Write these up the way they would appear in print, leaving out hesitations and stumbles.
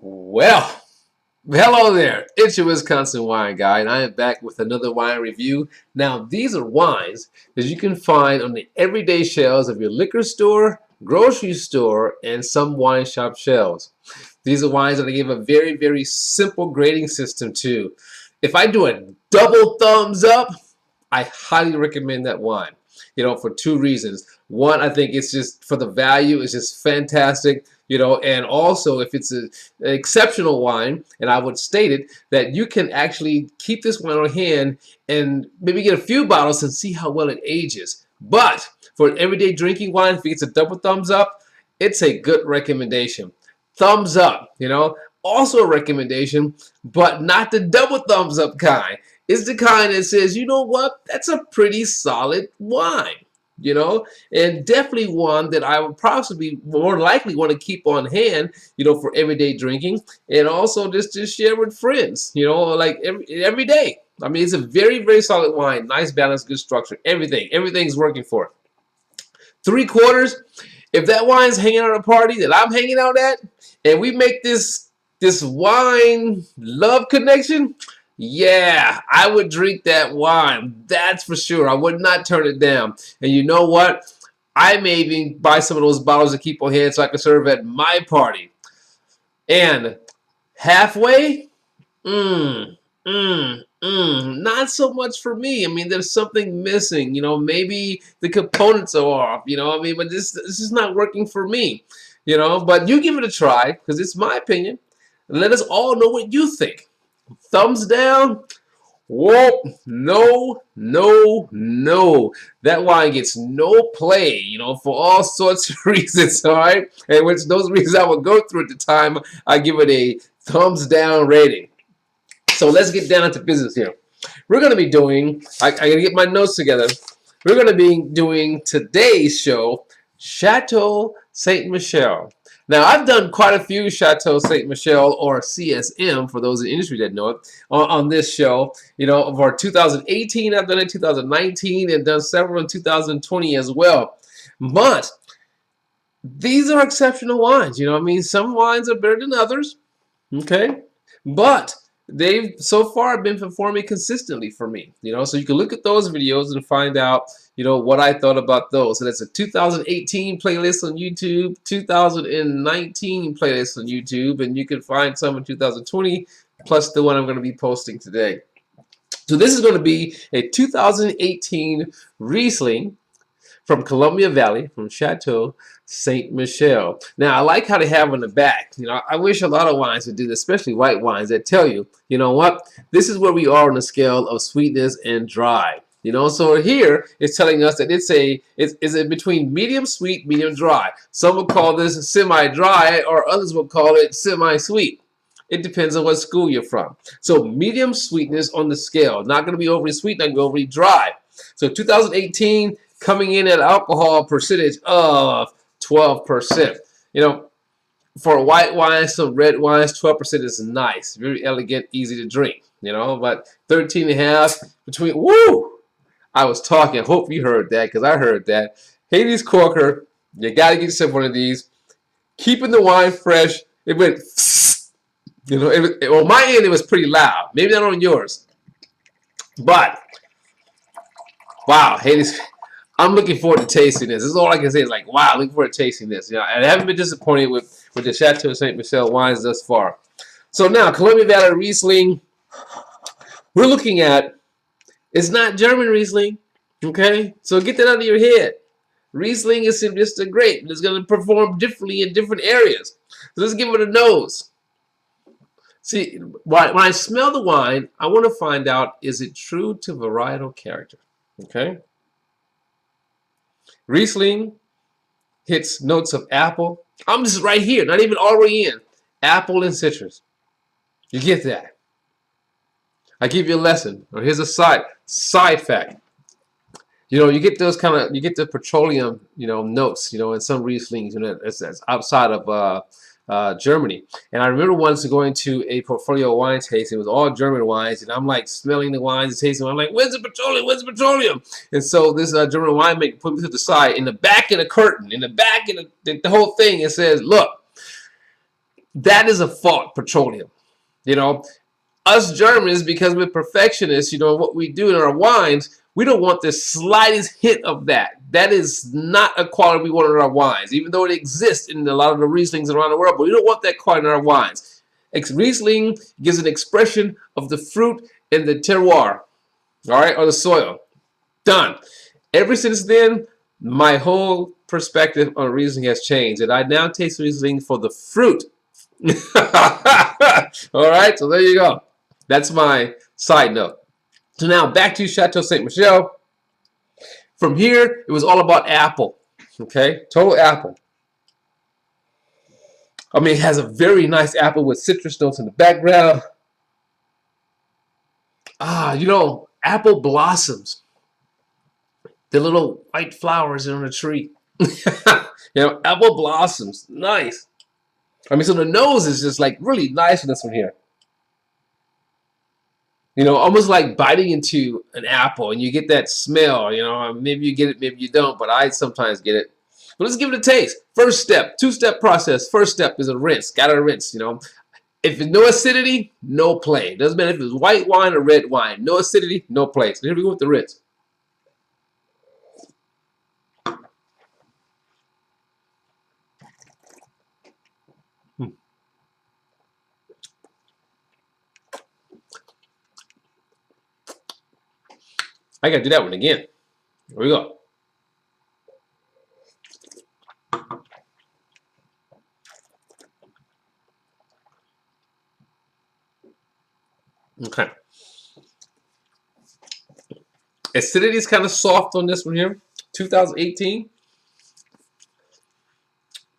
Well, hello there. It's your Wisconsin wine guy, and I am back with another wine review. Now, these are wines that you can find on the everyday shelves of your liquor store, grocery store, and some wine shop shelves. These are wines that I give a very, very simple grading system to. If I do a double thumbs up, I highly recommend that wine, for two reasons. One, I think it's just for the value, it's just fantastic, and also if it's an exceptional wine, and I would state it, that you can actually keep this wine on hand and maybe get a few bottles and see how well it ages. But for an everyday drinking wine, if it gets a double thumbs up, it's a good recommendation. Thumbs up, also a recommendation, but not the double thumbs up kind. It's the kind that says, you know what, that's a pretty solid wine, and definitely one that I would possibly more likely want to keep on hand, for everyday drinking, and also just to share with friends, like every day. I mean, it's a very, very solid wine, nice balance, good structure, everything's working for it. 3/4. If that wine's hanging out at a party that I'm hanging out at, and we make this wine love connection, yeah, I would drink that wine. That's for sure. I would not turn it down. And you know what? I may even buy some of those bottles to keep on hand so I can serve at my party. And halfway, not so much for me. I mean, there's something missing. Maybe the components are off. But this is not working for me. But you give it a try because it's my opinion. And let us all know what you think. Thumbs down. Whoa, no, no, no. That wine gets no play, for all sorts of reasons, all right? And which those reasons I would go through at the time, I give it a thumbs down rating. So let's get down to business here. We're going to be doing, I got to get my notes together. We're going to be doing today's show, Chateau Ste. Michelle. Now, I've done quite a few Chateau Ste. Michelle, or CSM, for those in the industry that know it, on this show. For 2018, I've done it in 2019, and done several in 2020 as well. But these are exceptional wines. Some wines are better than others, okay? But they've so far been performing consistently for me, so you can look at those videos and find out, what I thought about those. So that's a 2018 playlist on YouTube, 2019 playlist on YouTube, and you can find some in 2020, plus the one I'm going to be posting today. So this is going to be a 2018 Riesling from Columbia Valley, from Chateau Ste. Michelle. Now, I like how they have on the back. I wish a lot of wines would do this, especially white wines, that tell you, you know what, this is where we are on the scale of sweetness and dry. So here it's telling us that it's between medium sweet, medium dry. Some will call this semi-dry, or others will call it semi-sweet. It depends on what school you're from. So medium sweetness on the scale. Not going to be overly sweet, not going to be overly dry. So 2018 coming in at alcohol percentage of 12%. For white wines, some red wines, 12% is nice. Very elegant, easy to drink. But 13.5 between, woo! I was talking. I hope you heard that, because I heard that. Hades Corker, you got to get yourself one of these. Keeping the wine fresh. It went, on my end, it was pretty loud. Maybe not on yours. But, wow, Hades, I'm looking forward to tasting this. This is all I can say. Is like, wow, looking forward to tasting this. I haven't been disappointed with the Chateau Ste. Michelle wines thus far. So now, Columbia Valley Riesling, we're looking at, it's not German Riesling, okay? So get that out of your head. Riesling is just a grape. It's going to perform differently in different areas. So let's give it a nose. See, when I smell the wine, I want to find out, is it true to varietal character, okay? Riesling hits notes of apple. I'm just right here, not even all the way in. Apple and citrus. You get that. I give you a lesson, or here's a side fact. You get those you get the petroleum, notes, in some Rieslings, that's outside of Germany. And I remember once going to a portfolio wine tasting. It was all German wines, and I'm like smelling the wines and tasting them. I'm like, where's the petroleum? Where's the petroleum? And so this German winemaker put me to the side, in the back of the curtain, in the back of the whole thing, it says, look, That is a fault, petroleum. You know, us Germans, because we're perfectionists, you know, what we do in our wines, we don't want the slightest hint of that. That is not a quality we want in our wines, even though it exists in a lot of the Rieslings around the world, but we don't want that quality in our wines. Riesling gives an expression of the fruit and the terroir, all right, or the soil. Done. Ever since then, my whole perspective on Riesling has changed, and I now taste Riesling for the fruit. All right, so there you go. That's my side note. So now back to Chateau Saint Michel. From here, it was all about apple. Okay, total apple. I mean, it has a very nice apple with citrus notes in the background. Ah, you know, apple blossoms. The little white flowers on a tree. You know, apple blossoms. Nice. I mean, so the nose is just like really nice in this one here. You know, almost like biting into an apple and you get that smell. You know, maybe you get it, maybe you don't, but I sometimes get it. But let's give it a taste. First step, two-step process. First step is a rinse. Gotta rinse, you know. If it's no acidity, no play. Doesn't matter if it's white wine or red wine. No acidity, no play. So here we go with the rinse. I gotta do that one again. Here we go. Okay. Acidity is kind of soft on this one here. 2018.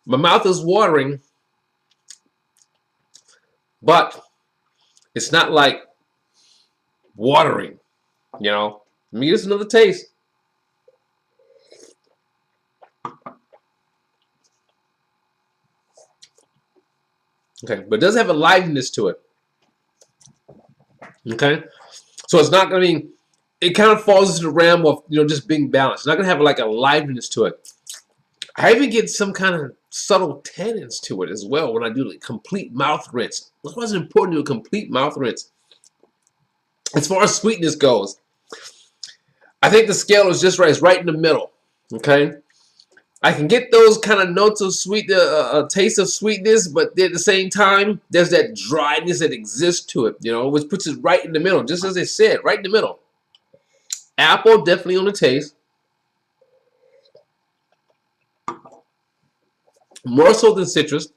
My mouth is watering, but it's not like watering, you know. Let me get us another taste. Okay, but it does have a liveliness to it. Okay, so it's not going to be, it kind of falls into the realm of, you know, just being balanced. It's not going to have like a liveliness to it. I even get some kind of subtle tannins to it as well when I do the complete mouth rinse. That's why it's important to do a complete mouth rinse. As far as sweetness goes, I think the scale is just right. It's right in the middle. Okay, I can get those kind of notes of sweet, a taste of sweetness, but at the same time, there's that dryness that exists to it, you know, which puts it right in the middle, just as I said, right in the middle. Apple, definitely on the taste. More so than citrus.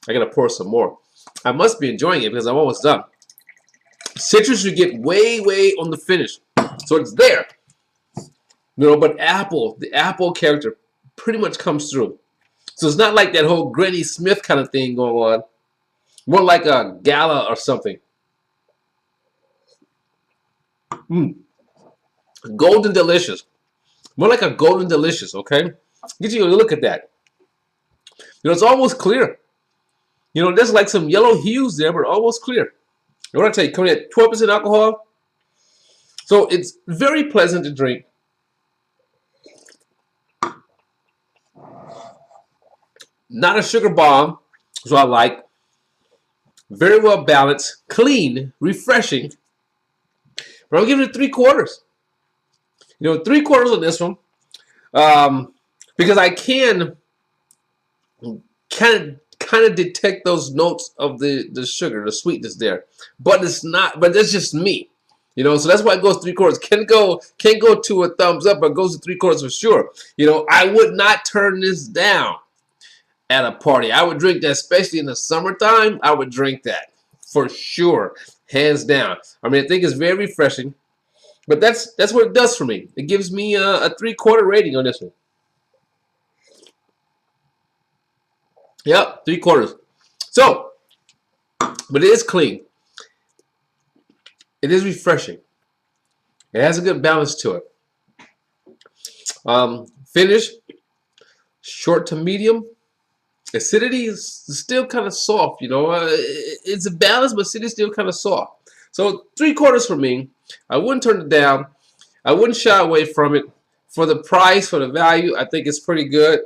I gotta pour some more. I must be enjoying it because I'm almost done. Citrus you get way on the finish, so it's there, you know. But apple, the apple character pretty much comes through. So it's not like that whole Granny Smith kind of thing going on. More like a gala or something. Golden delicious. More like a golden delicious, okay? Get you a look at that. You know, it's almost clear. You know, there's like some yellow hues there, but almost clear. What I tell you, coming at 12% alcohol. So it's very pleasant to drink. Not a sugar bomb, so I like. Very well balanced, clean, refreshing. But I'm giving it 3/4. You know, 3/4 on this one, because I can kind of detect those notes of the sugar, the sweetness there. But it's not. But that's just me. You know, so that's why it goes 3/4. Can't go to a thumbs up, but goes to 3/4 for sure. You know, I would not turn this down at a party. I would drink that, especially in the summertime. I would drink that for sure, hands down. I mean, I think it's very refreshing, but that's what it does for me. It gives me a 3/4 rating on this one. Yep, 3/4. So, but it is clean. It is refreshing. It has a good balance to it. Finish, short to medium. Acidity is still kind of soft, you know. It's a balance, but acidity is still kind of soft. So 3/4 for me. I wouldn't turn it down. I wouldn't shy away from it. for the price, for the value, I think it's pretty good.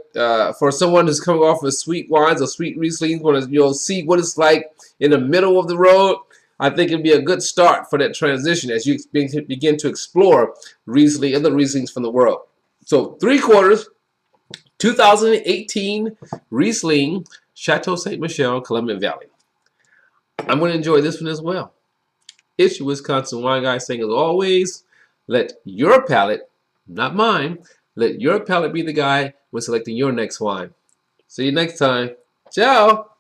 For someone who's coming off of sweet wines or sweet Riesling, you'll see what it's like in the middle of the road. I think it'd be a good start for that transition as you begin to explore Riesling, other Rieslings from the world. So 3/4, 2018 Riesling, Chateau Ste. Michelle, Columbia Valley. I'm going to enjoy this one as well. It's your Wisconsin wine guy saying, as always, let your palate, not mine, let your palate be the guide when selecting your next wine. See you next time. Ciao.